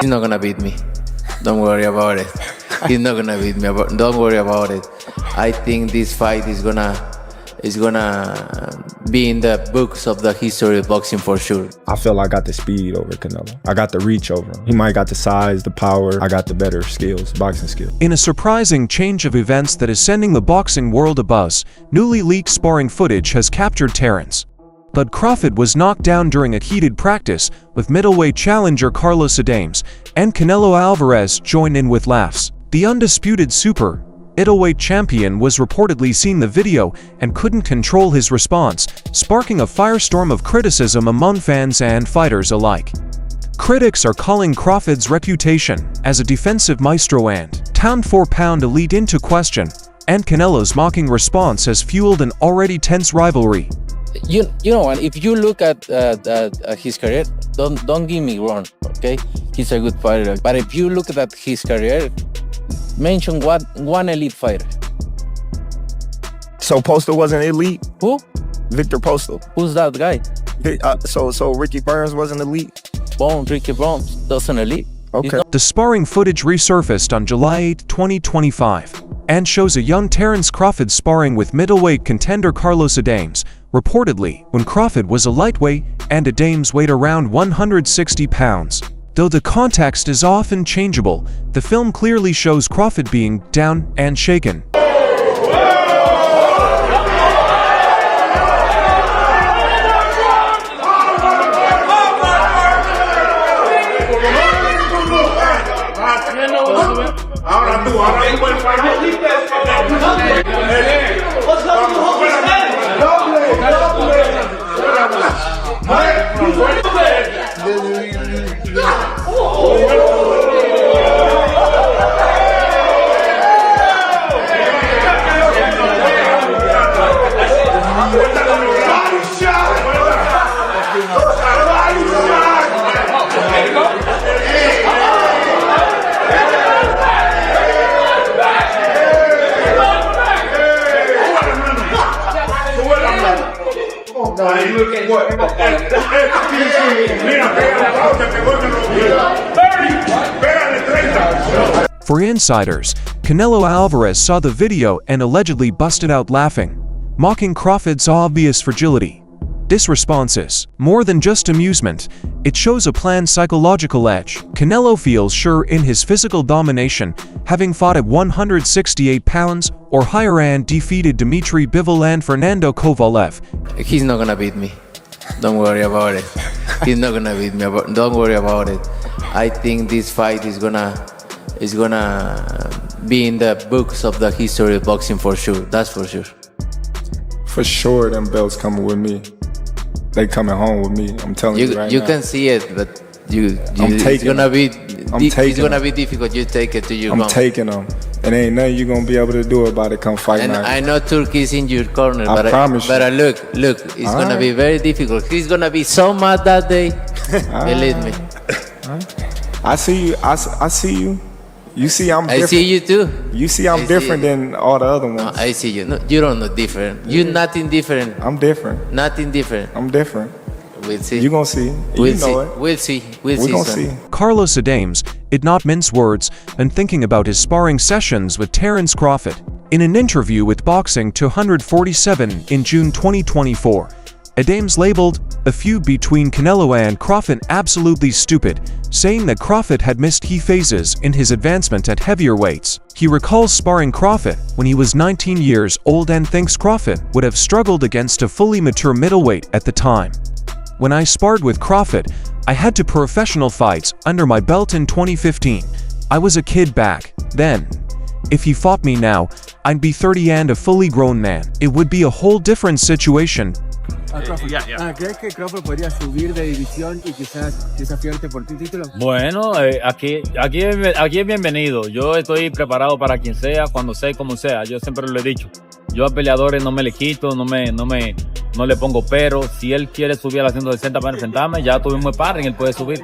He's not gonna beat me. Don't worry about it. He's not gonna beat me. Don't worry about it. I think this fight is gonna be in the books of the history of boxing for sure. I feel I got the speed over Canelo. I got the reach over him. He might got the size, the power. I got the better skills, boxing skills. In a surprising change of events that is sending the boxing world abuzz, newly leaked sparring footage has captured Terence. But Crawford was knocked down during a heated practice with middleweight challenger Carlos Adames, and Canelo Alvarez joined in with laughs. The undisputed super middleweight champion was reportedly seeing the video and couldn't control his response, sparking a firestorm of criticism among fans and fighters alike. Critics are calling Crawford's reputation as a defensive maestro and pound for pound elite into question, and Canelo's mocking response has fueled an already tense rivalry. You know, and if you look at his career, don't get me wrong, okay? He's a good fighter, but if you look at his career, mention one elite fighter. So Postal wasn't elite? Who? Victor Postal. Who's that guy? So Ricky Burns wasn't elite? Ricky Burns doesn't elite. Okay. The sparring footage resurfaced on July 8, 2025, and shows a young Terence Crawford sparring with middleweight contender Carlos Adames, reportedly when Crawford was a lightweight and Adames weighed around 160 pounds. Though the context is often changeable, the film clearly shows Crawford being down and shaken. For insiders, Canelo Alvarez saw the video and allegedly busted out laughing, mocking Crawford's obvious fragility. This response is more than just amusement, it shows a planned psychological edge. Canelo feels sure in his physical domination, having fought at 168 pounds or higher and defeated Dmitry Bivol and Fernando Kovalev. He's not gonna beat me. Don't worry about it. He's not gonna beat me. Don't worry about it. I think this fight is gonna be in the books of the history of boxing for sure. That's for sure. For sure, them belts coming with me. They coming home with me. I'm telling you right now. You can see it, but it's gonna be difficult. You take it to your home. I'm taking them. And ain't nothing you gonna be able to do about it come fight and night. I know Turkey's in your corner, I promise you. But look, it's gonna be very difficult. He's gonna be so mad that day. Believe me. I see you. I see you. You see I'm different. I see you too. You see I'm different than all the other ones. No, I see you. No, you don't know different. You're nothing different. I'm different. Nothing different. I'm different. We'll see. You gonna see. We'll you know it. We'll see. We're gonna see. Carlos Adames did not mince words when thinking about his sparring sessions with Terence Crawford. In an interview with Boxing 247 in June 2024, Adames labeled a feud between Canelo and Crawford absolutely stupid, saying that Crawford had missed key phases in his advancement at heavier weights. He recalls sparring Crawford when he was 19 years old and thinks Crawford would have struggled against a fully mature middleweight at the time. When I sparred with Crawford, I had 2 professional fights under my belt in 2015. I was a kid back then. If he fought me now, I'd be 30 and a fully grown man. It would be a whole different situation. ¿Crees que Crawford podría subir de división y quizás desafiarte por tu título? Bueno, aquí es bienvenido. Yo estoy preparado para quien sea, cuando sea y como sea. Yo siempre lo he dicho. Yo a peleadores no me le quito, no le pongo pero. Si él quiere subir a las 160 para enfrentarme, ya tuvimos sparring, él puede subir.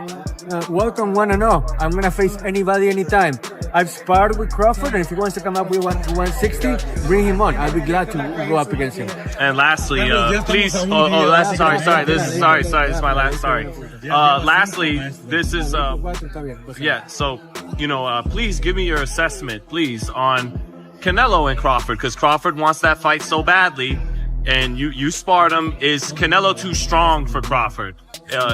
Welcome 1-0. I'm gonna face anybody anytime. I've sparred with Crawford, and if he wants to come up with 160, bring him on. I'll be glad to go up against him. And lastly, please. Sorry. This is my last. Sorry. Lastly, this is yeah. So, please give me your assessment, please, on Canelo and Crawford, because Crawford wants that fight so badly, and you sparred him. Is Canelo too strong for Crawford?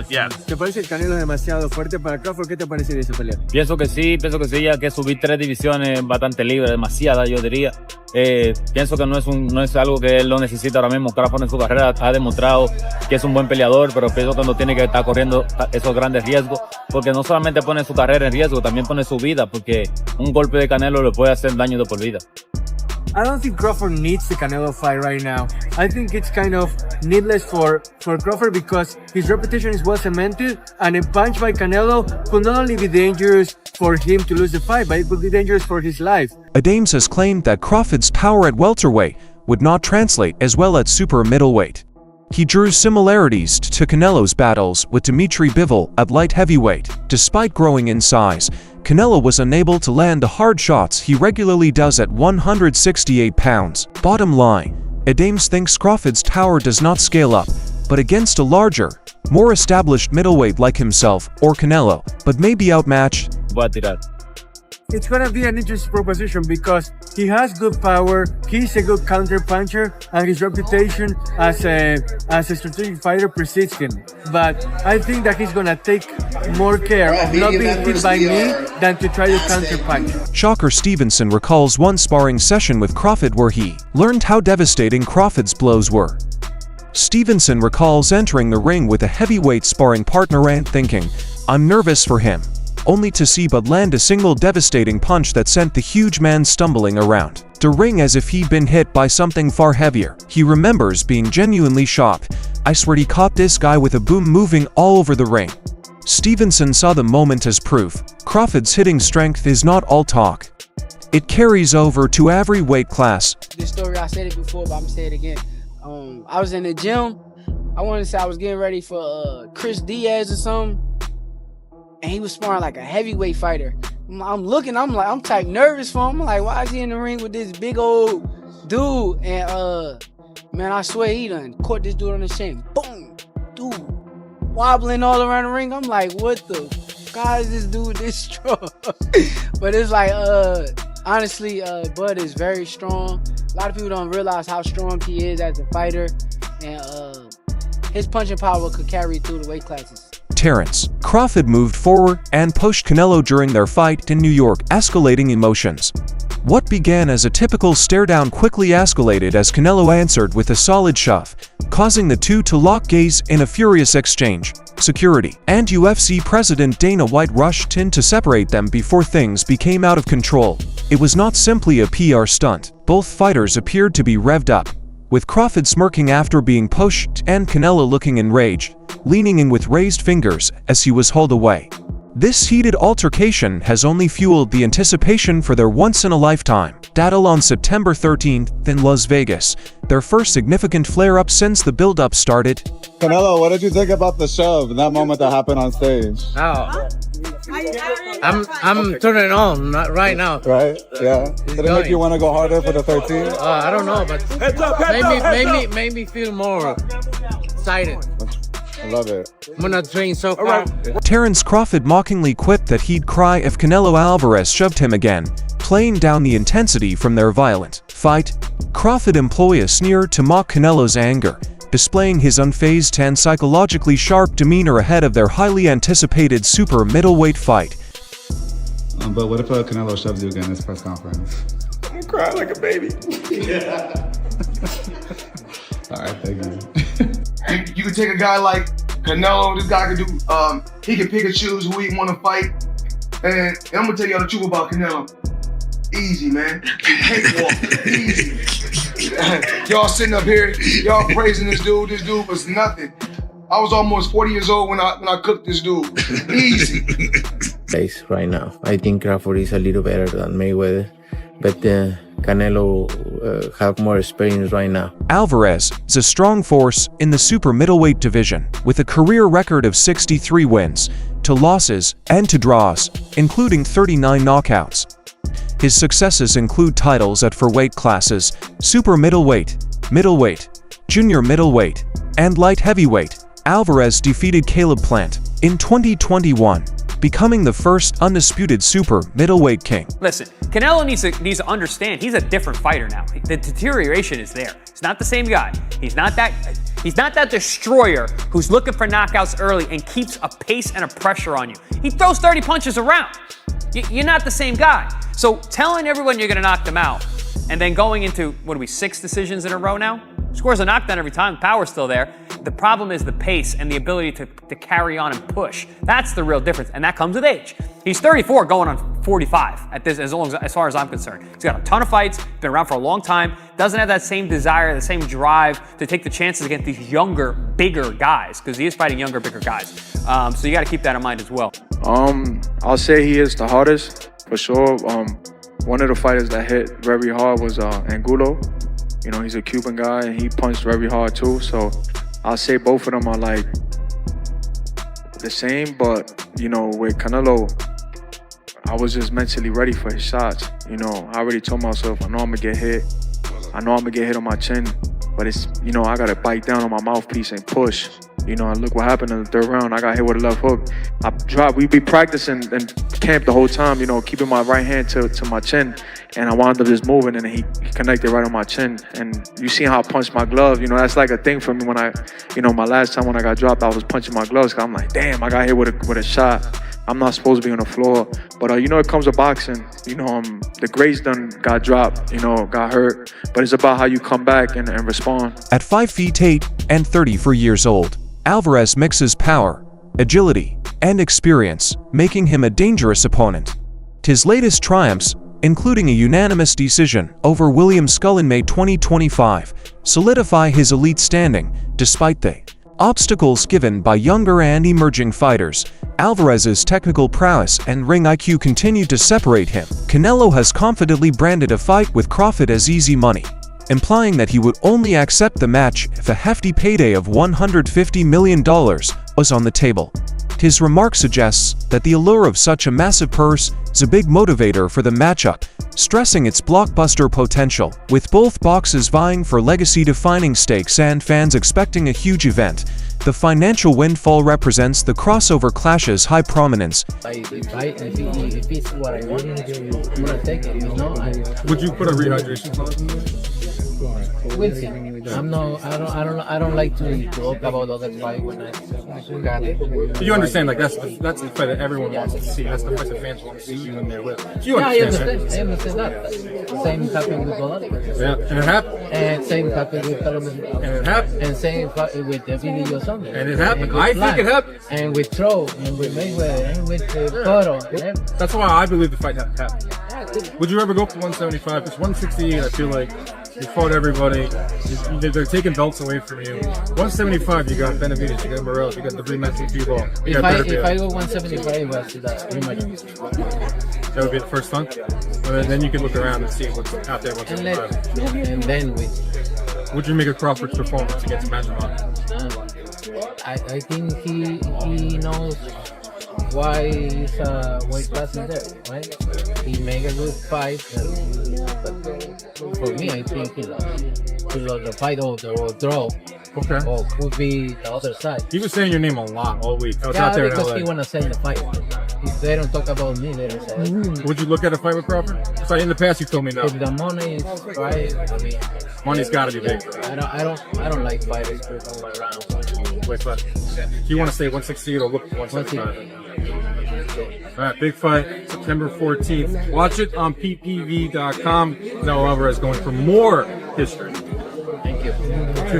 Yeah. ¿Te parece que Canelo es demasiado fuerte para Crawford? ¿Qué te parece de esa pelea? Pienso que sí, ya que subir 3 divisiones bastante libre, demasiada, yo diría. Pienso que no es algo que él lo necesita ahora mismo. Crawford en su carrera ha demostrado que es un buen peleador, pero pienso que no tiene que estar corriendo esos grandes riesgos, porque no solamente pone su carrera en riesgo, también pone su vida, porque un golpe de Canelo le puede hacer daño de por vida. I don't think Crawford needs the Canelo fight right now. I think it's kind of needless for Crawford because his reputation is well cemented, and a punch by Canelo could not only be dangerous for him to lose the fight, but it could be dangerous for his life. Adems has claimed that Crawford's power at welterweight would not translate as well at super middleweight. He drew similarities to Canelo's battles with Dimitri Bivol at light heavyweight. Despite growing in size, Canelo was unable to land the hard shots he regularly does at 168 pounds. Bottom line, Adems thinks Crawford's power does not scale up, but against a larger, more established middleweight like himself or Canelo, but may be outmatched. It's gonna be an interesting proposition because he has good power, he's a good counter puncher, and his reputation as a strategic fighter precedes him. But I think that he's gonna take more care of not being hit by me than to try to counter punch. Shocker Stevenson recalls one sparring session with Crawford where he learned how devastating Crawford's blows were. Stevenson recalls entering the ring with a heavyweight sparring partner and thinking, "I'm nervous for him," only to see but land a single devastating punch that sent the huge man stumbling around the ring as if he'd been hit by something far heavier. He remembers being genuinely shocked. "I swear he caught this guy with a boom moving all over the ring." Stevenson saw the moment as proof. Crawford's hitting strength is not all talk. It carries over to every weight class. This story, I said it before, but I'm gonna say it again. I was in the gym. I want to say I was getting ready for Chris Diaz or something. And he was sparring like a heavyweight fighter. I'm looking, I'm type nervous for him. I'm like, why is he in the ring with this big old dude? And man, I swear he done caught this dude on the shin. Boom! Dude wobbling all around the ring. I'm like, what the God is this dude this strong? But it's like, honestly, Bud is very strong. A lot of people don't realize how strong he is as a fighter. And his punching power could carry through the weight classes. Terrence Crawford moved forward and pushed Canelo during their fight in New York, escalating emotions. What began as a typical stare-down quickly escalated as Canelo answered with a solid shove, causing the two to lock gaze in a furious exchange. Security and UFC President Dana White rushed in to separate them before things became out of control. It was not simply a PR stunt. Both fighters appeared to be revved up, with Crawford smirking after being pushed and Canelo looking enraged, leaning in with raised fingers as he was hauled away. This heated altercation has only fueled the anticipation for their once-in-a-lifetime battle on September 13th in Las Vegas, their first significant flare-up since the build-up started. Canelo, what did you think about the shove and that moment that happened on stage? Now, I'm turning on right now. Right? Yeah. Did it make you want to go harder for the 13? I don't know, but made me feel more excited. I love it. I'm gonna train so far. Terrence Crawford mockingly quipped that he'd cry if Canelo Alvarez shoved him again, playing down the intensity from their violent fight. Crawford employed a sneer to mock Canelo's anger, displaying his unfazed and psychologically sharp demeanor ahead of their highly anticipated super middleweight fight. But what if Canelo shoves you again in this press conference? I'm gonna cry like a baby. Yeah. All right, thank you. You can take a guy like Canelo. This guy can do. He can pick and choose who he want to fight. And I'm gonna tell y'all the truth about Canelo. Easy, man. Cakewalk. Easy. Y'all sitting up here, y'all praising this dude. This dude was nothing. I was almost 40 years old when I cooked this dude. Easy. Right now, I think Crawford is a little better than Mayweather, but Canelo have more experience right now. Alvarez is a strong force in the super middleweight division, with a career record of 63 wins, to losses and to draws, including 39 knockouts. His successes include titles at four weight classes: super middleweight, middleweight, junior middleweight, and light heavyweight. Alvarez defeated Caleb Plant in 2021, becoming the first undisputed super middleweight king. Listen, Canelo needs to understand he's a different fighter now. The deterioration is there. He's not the same guy. He's not that destroyer who's looking for knockouts early and keeps a pace and a pressure on you. He throws 30 punches around. You're not the same guy. So telling everyone you're going to knock them out and then going into, 6 decisions in a row now? Scores a knockdown every time, power's still there. The problem is the pace and the ability to carry on and push. That's the real difference, and that comes with age. He's 34 going on 45 at this, as far as I'm concerned. He's got a ton of fights, been around for a long time, doesn't have that same desire, the same drive to take the chances against these younger, bigger guys, because he is fighting younger, bigger guys. So you got to keep that in mind as well. I'll say he is the hardest, for sure. One of the fighters that hit very hard was Angulo. You know, he's a Cuban guy, and he punched very hard too. So I'll say both of them are like the same, but you know, with Canelo, I was just mentally ready for his shots. You know, I already told myself, I know I'm gonna get hit. I know I'm gonna get hit on my chin, but it's, you know, I gotta bite down on my mouthpiece and push. You know, and look what happened in the third round. I got hit with a left hook. I dropped. We be practicing in camp the whole time, you know, keeping my right hand to my chin. And I wound up just moving, and he connected right on my chin. And you see how I punched my glove. You know, that's like a thing for me when my last time when I got dropped, I was punching my gloves. Cause I'm like, damn, I got hit with a shot. I'm not supposed to be on the floor. But, you know, it comes to boxing. You know, the greats done got dropped, you know, got hurt. But it's about how you come back and respond. At 5 feet 8 and 34 years old, Alvarez mixes power, agility, and experience, making him a dangerous opponent. His latest triumphs, including a unanimous decision over William Skull in May 2025, solidify his elite standing, despite the obstacles given by younger and emerging fighters. Alvarez's technical prowess and ring IQ continue to separate him. Canelo has confidently branded a fight with Crawford as easy money, implying that he would only accept the match if a hefty payday of $150 million was on the table. His remark suggests that the allure of such a massive purse is a big motivator for the matchup, stressing its blockbuster potential. With both boxes vying for legacy-defining stakes and fans expecting a huge event, the financial windfall represents the crossover clash's high prominence. If it's what I want, I'm gonna take it. You know, Would you put a rehydration clause? we'll see. I don't like to talk about other fight when I got it. You understand, like that's the fight that everyone wants to see. That's the fight that fans want to see you in there with. You Yeah, I understand understand that. Same happened with Golovkin. Yeah, and it happened. And same happened with Columbus. And it happened. And same with Emilio Sanders. And it happened. I think it happened. And with Troll, and with Mayweather, and with Cotto. That's why I believe the fight happened. Would you ever go for 175? It's 168. I feel like you fought everybody. They're taking belts away from you. 175, you got Benavidez, you got Morales, you got the rematch with Bivol. If I go 175, that's rematch. That would be the first one. And then you can look around and see what's out there. 175. And then would you make a Crawford's performance against Matchbox? I think he knows why his weight class is there, right? He make a good fight, but for me, I think he lost the fight or draw. Okay. Or could be the other side. He was saying your name a lot all week. I was Yeah, out there because in LA. he wanna sell the fight. If they don't talk about me, they don't say. Would you look at a fight with Crawford? So in the past, you told me no. If the money is right, I mean, Money's got to be big. I don't like fighters who go around. Wait, but do you want to stay 168 or look for 175? All right, big fight, September 14th. Watch it on ppv.com. Canelo Alvarez going for more history. Thank you.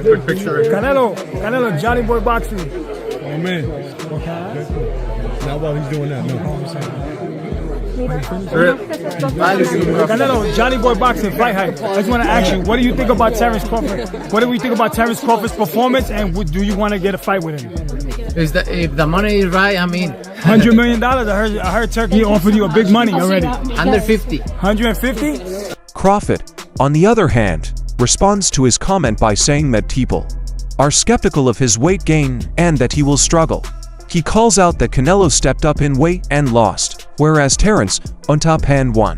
Quick picture. Canelo, Johnny Boy Boxing. Oh man. Not while he's doing that, no. Canelo, Johnny Boy Boxing, Fight Hype. I just want to ask you, what do you think about Terrence Crawford? What do we think about Terrence Crawford's performance, and do you want to get a fight with him? If the money is right, I mean, $100 million. I heard Turkey offered you a big money already. 150. 150? Crawford, on the other hand, responds to his comment by saying that people are skeptical of his weight gain and that he will struggle. He calls out that Canelo stepped up in weight and lost, whereas Terence, on top and won.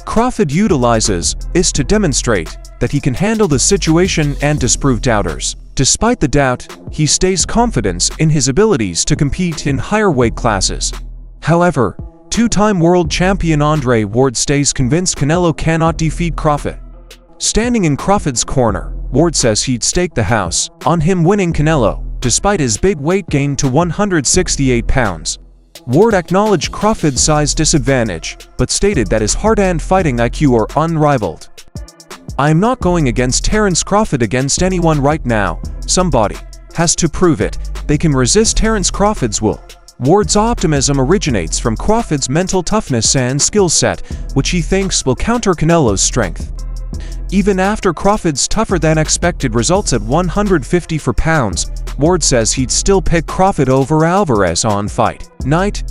Crawford utilizes this to demonstrate that he can handle the situation and disprove doubters. Despite the doubt, he stays confident in his abilities to compete in higher weight classes. However, two-time world champion Andre Ward stays convinced Canelo cannot defeat Crawford. Standing in Crawford's corner, Ward says he'd stake the house on him winning Canelo, despite his big weight gain to 168 pounds. Ward acknowledged Crawford's size disadvantage, but stated that his heart and fighting IQ are unrivaled. "I am not going against Terence Crawford against anyone right now. Somebody has to prove it. They can resist Terence Crawford's will." Ward's optimism originates from Crawford's mental toughness and skill set, which he thinks will counter Canelo's strength. Even after Crawford's tougher-than-expected results at 150 pounds, Ward says he'd still pick Crawford over Alvarez on fight night.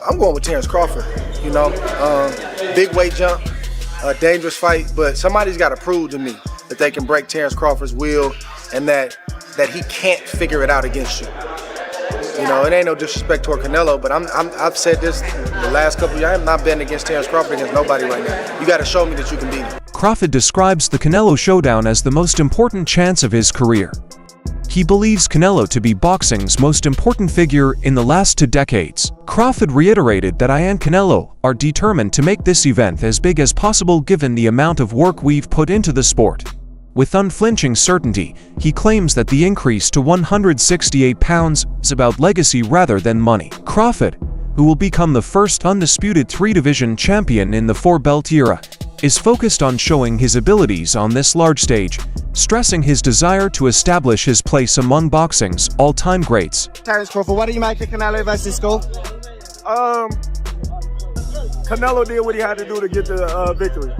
I'm going with Terence Crawford. You know, big weight jump, a dangerous fight, but somebody's got to prove to me that they can break Terence Crawford's will and that he can't figure it out against you. You know, it ain't no disrespect toward Canelo, but I've said this the last couple of years. I'm not betting against Terence Crawford against nobody right now. You got to show me that you can beat him. Crawford describes the Canelo showdown as the most important chance of his career. He believes Canelo to be boxing's most important figure in the last 2 decades. Crawford reiterated that I and Canelo are determined to make this event as big as possible given the amount of work we've put into the sport. With unflinching certainty, he claims that the increase to 168 pounds is about legacy rather than money. Crawford, who will become the first undisputed 3-division champion in the 4-belt era, is focused on showing his abilities on this large stage, stressing his desire to establish his place among boxing's all-time greats. Terence Crawford, what do you make of Canelo versus Skull? Canelo did what he had to do to get the victory.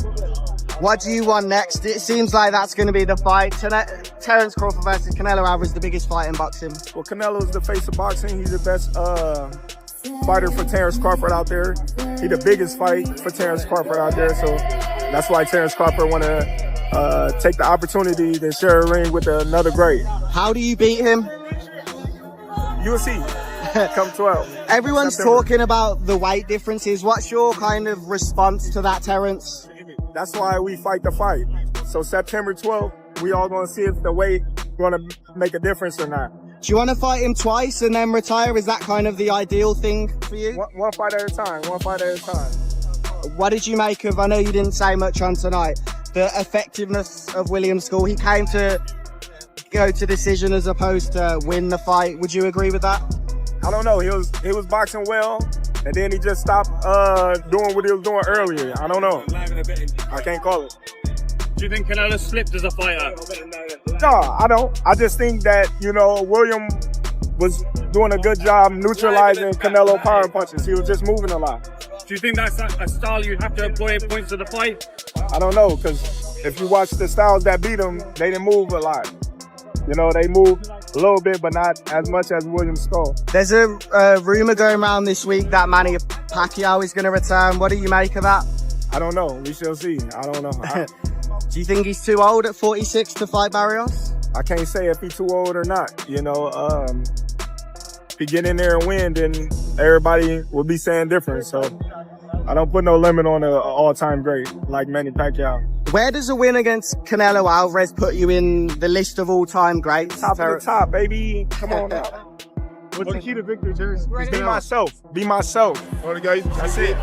What do you want next? It seems like that's going to be the fight. Terence Crawford versus Canelo Alvarez, the biggest fight in boxing. Well, Canelo's the face of boxing. He's the best fighter for Terence Crawford out there. He's the biggest fight for Terence Crawford out there. So that's why Terence Crawford want to take the opportunity to share a ring with another great. How do you beat him? You'll see. Come 12. Everyone's September. talking about the weight differences. What's your kind of response to that, Terence? That's why we fight the fight. So September 12th, we all gonna see if the weight gonna make a difference or not. Do you want to fight him twice and then retire? Is that kind of the ideal thing for you? One fight at a time, one fight at a time. What did you make of, I know you didn't say much on tonight, the effectiveness of William Skull? He came to go to decision as opposed to win the fight. Would you agree with that? I don't know. He was boxing well, and then he just stopped doing what he was doing earlier. I don't know. I can't call it. Do you think Canelo slipped as a fighter? No, I don't. I just think that, you know, William was doing a good job neutralizing Canelo power punches. He was just moving a lot. Do you think that's a style you have to employ in points of the fight? I don't know, because if you watch the styles that beat him, they didn't move a lot. You know, they moved a little bit, but not as much as William Skull. There's a rumor going around this week that Manny Pacquiao is going to return. What do you make of that? I don't know. We shall see. I don't know. Do you think he's too old at 46 to fight Barrios? I can't say if he's too old or not. You know, if he get in there and win, then everybody will be saying different. So I don't put no limit on an all-time great like Manny Pacquiao. Where does a win against Canelo Alvarez put you in the list of all-time greats? Top of the top, baby. Come on now. What's the key to victory, Terence? Be myself. Be myself. All right, guys. That's it.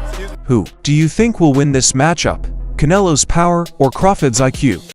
Who do you think will win this matchup? Canelo's power or Crawford's IQ?